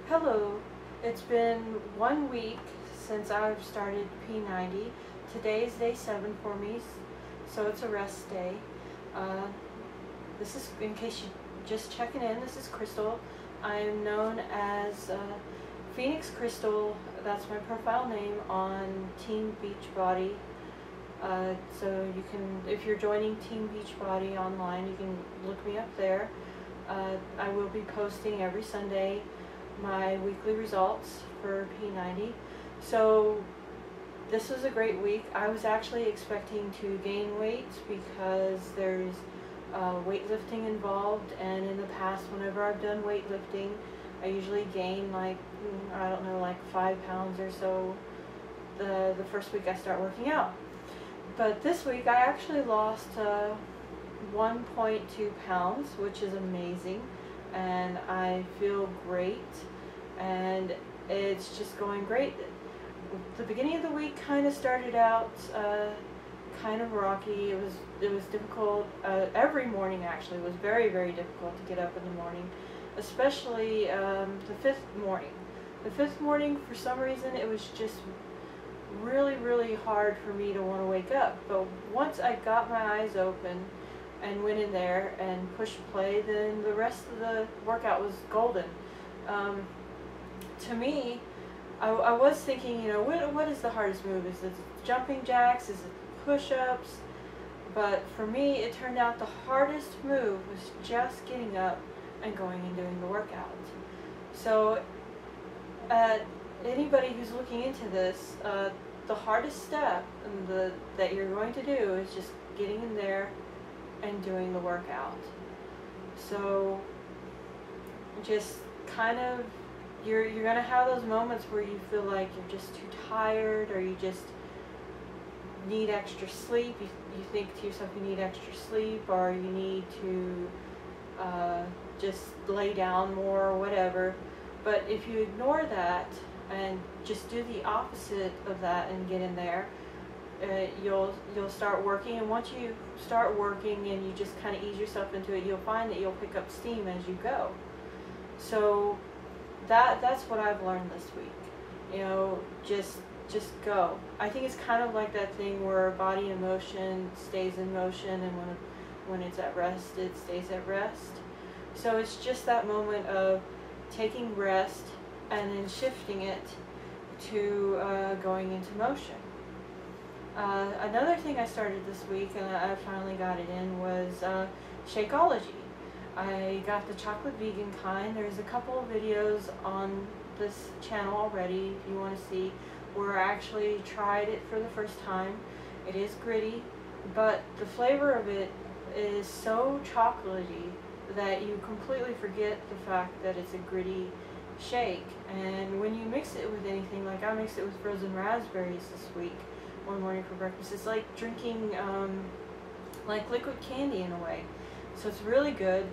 Hello, it's been 1 week since I've started P90. Today is day 7 for me, so it's a rest day. This is, in case you're just checking in, this is Crystal. I am known as Phoenix Crystal. That's my profile name on Team Beachbody. So you can, if you're joining Team Beachbody online, you can look me up there. I will be posting every Sunday my weekly results for P90. So this was a great week. I was actually expecting to gain weight because there's weightlifting involved, and in the past whenever I've done weightlifting I usually gain like, I don't know, like 5 pounds or so the first week I start working out. But this week I actually lost 1.2 pounds, which is amazing, and I feel great, and it's just going great. The beginning of the week kind of started out kind of rocky. It was difficult. Every morning actually was very, very difficult to get up in the morning, especially the fifth morning. The fifth morning, for some reason, it was just really, really hard for me to want to wake up. But once I got my eyes open and went in there and pushed play, then the rest of the workout was golden. To me, I was thinking, you know, what is the hardest move? Is it jumping jacks? Is it push-ups? But for me, it turned out the hardest move was just getting up and going and doing the workout. So anybody who's looking into this, the hardest step that you're going to do is just getting in there and doing the workout. So just kind of, you're gonna have those moments where you feel like you're just too tired, or you just need extra sleep. You think to yourself you need extra sleep, or you need to just lay down more or whatever. But if you ignore that and just do the opposite of that and get in there, you'll start working, and once you start working and you just kind of ease yourself into it, you'll find that you'll pick up steam as you go. So that's what I've learned this week. You know, just go. I think it's kind of like that thing where body in motion stays in motion, and when it's at rest, it stays at rest. So it's just that moment of taking rest and then shifting it to going into motion. Another thing I started this week, and I finally got it in, was Shakeology. I got the chocolate vegan kind. There's a couple of videos on this channel already if you want to see, where I actually tried it for the first time. It is gritty, but the flavor of it is so chocolatey that you completely forget the fact that it's a gritty shake. And when you mix it with anything, like I mixed it with frozen raspberries this week one morning for breakfast, it's like drinking like liquid candy in a way. So it's really good,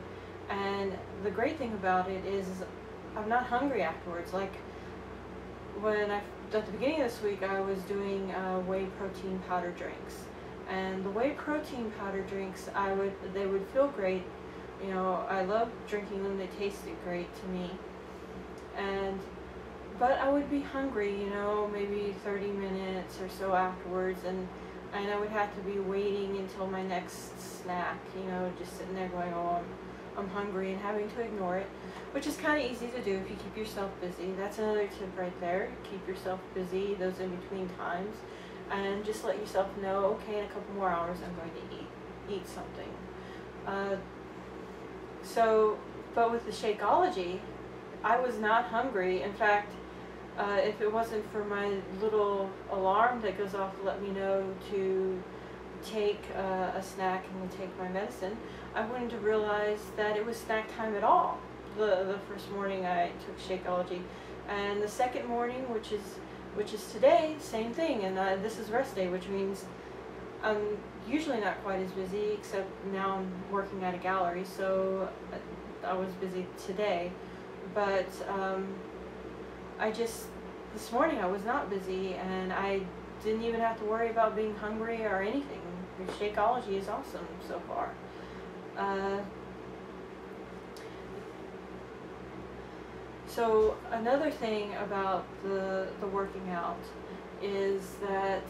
and the great thing about it is I'm not hungry afterwards. Like when at the beginning of this week I was doing whey protein powder drinks, and the whey protein powder drinks, they would feel great. You know, I love drinking them, they tasted great to me. But I would be hungry, you know, maybe 30 minutes or so afterwards, and I would have to be waiting until my next snack, you know, just sitting there going, oh, I'm hungry, and having to ignore it, which is kind of easy to do if you keep yourself busy. That's another tip right there. Keep yourself busy those in between times, and just let yourself know, okay, in a couple more hours I'm going to eat something. But with the Shakeology, I was not hungry. In fact, if it wasn't for my little alarm that goes off to let me know to take a snack and take my medicine, I wouldn't have realized that it was snack time at all. The first morning I took Shakeology, and the second morning, which is today, same thing. And this is rest day, which means I'm usually not quite as busy, except now I'm working at a gallery, so I was busy today. But this morning I was not busy, and I didn't even have to worry about being hungry or anything. The Shakeology is awesome so far. So another thing about the working out is that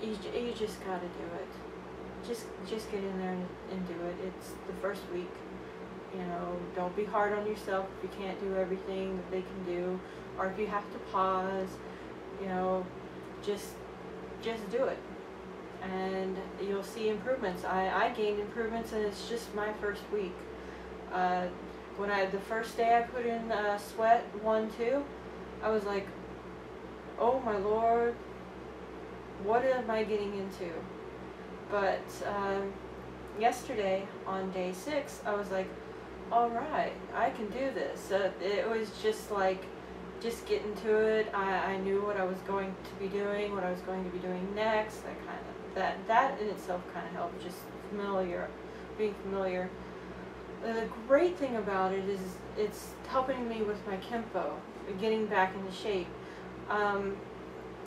you just got to do it. Just get in there and do it. It's the first week. You know, don't be hard on yourself if you can't do everything that they can do, or if you have to pause. You know, just do it, and you'll see improvements. I gained improvements, and it's just my first week. When the first day I put in sweat 1-2, I was like, oh my Lord, what am I getting into? But yesterday on day 6, I was like, all right, I can do this. It was just like, just get into it. I knew what I was going to be doing, what I was going to be doing next. That in itself kind of helped, just being familiar. The great thing about it is it's helping me with my Kempo, getting back into shape. I'm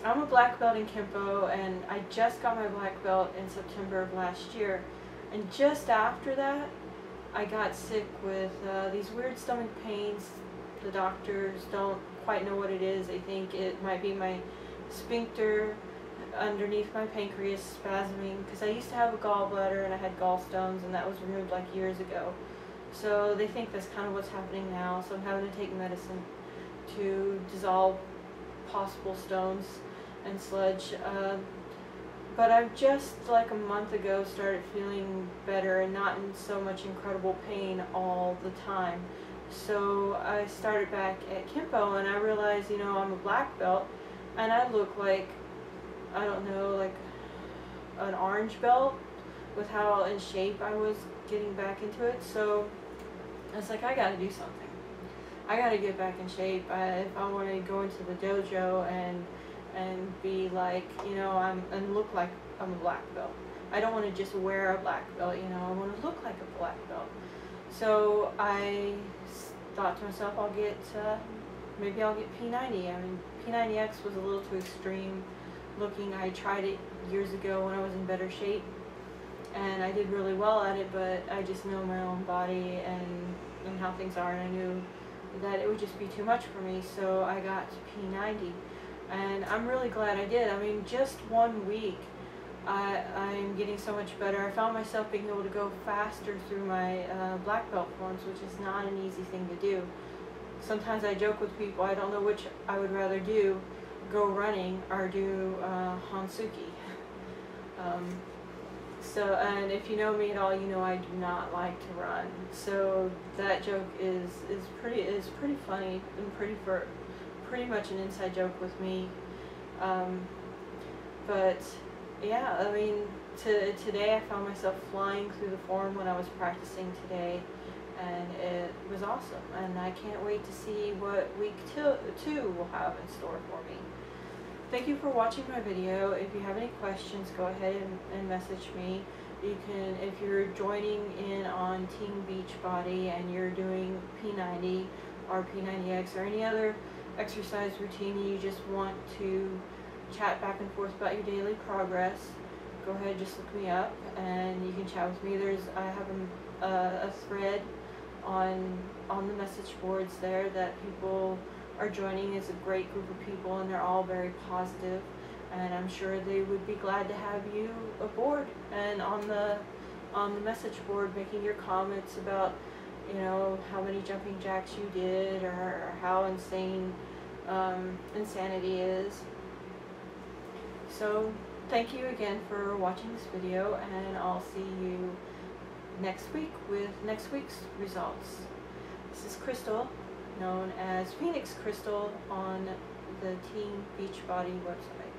a black belt in Kempo, and I just got my black belt in September of last year. And just after that, I got sick with these weird stomach pains. The doctors don't quite know what it is. They think it might be my sphincter underneath my pancreas spasming, because I used to have a gallbladder and I had gallstones, and that was removed like years ago. So they think that's kind of what's happening now. So I'm having to take medicine to dissolve possible stones and sludge. But I've just like a month ago started feeling better and not in so much incredible pain all the time. So I started back at Kempo, and I realized, you know, I'm a black belt, and I look like, I don't know, like an orange belt with how in shape I was getting back into it. So I was like, I gotta do something. I gotta get back in shape if I want to go into the dojo and be like, you know, and look like I'm a black belt. I don't want to just wear a black belt, you know, I want to look like a black belt. So I thought to myself, maybe I'll get P90. I mean, P90X was a little too extreme looking. I tried it years ago when I was in better shape, and I did really well at it, but I just know my own body and how things are, and I knew that it would just be too much for me, so I got P90, and I'm really glad I did. I mean, just 1 week, I'm getting so much better. I found myself being able to go faster through my black belt forms, which is not an easy thing to do. Sometimes I joke with people, I don't know which I would rather do, go running or do Hansuki. So, and if you know me at all, you know I do not like to run. So that joke is pretty funny and pretty much an inside joke with me. But yeah, I mean, today I found myself flying through the form when I was practicing today, and it was awesome. And I can't wait to see what week 2 will have in store for me. Thank you for watching my video. If you have any questions, go ahead and message me. You can, if you're joining in on Team Beachbody and you're doing P90 or P90X or any other exercise routine, and you just want to chat back and forth about your daily progress, go ahead, just look me up and you can chat with me. I have a thread on the message boards there that people are joining. Is a great group of people, and they're all very positive, and I'm sure they would be glad to have you aboard and on the message board, making your comments about, you know, how many jumping jacks you did, or how insane insanity is. So thank you again for watching this video, and I'll see you next week with next week's results. This is Crystal, known as Phoenix Crystal on the Team Beachbody website.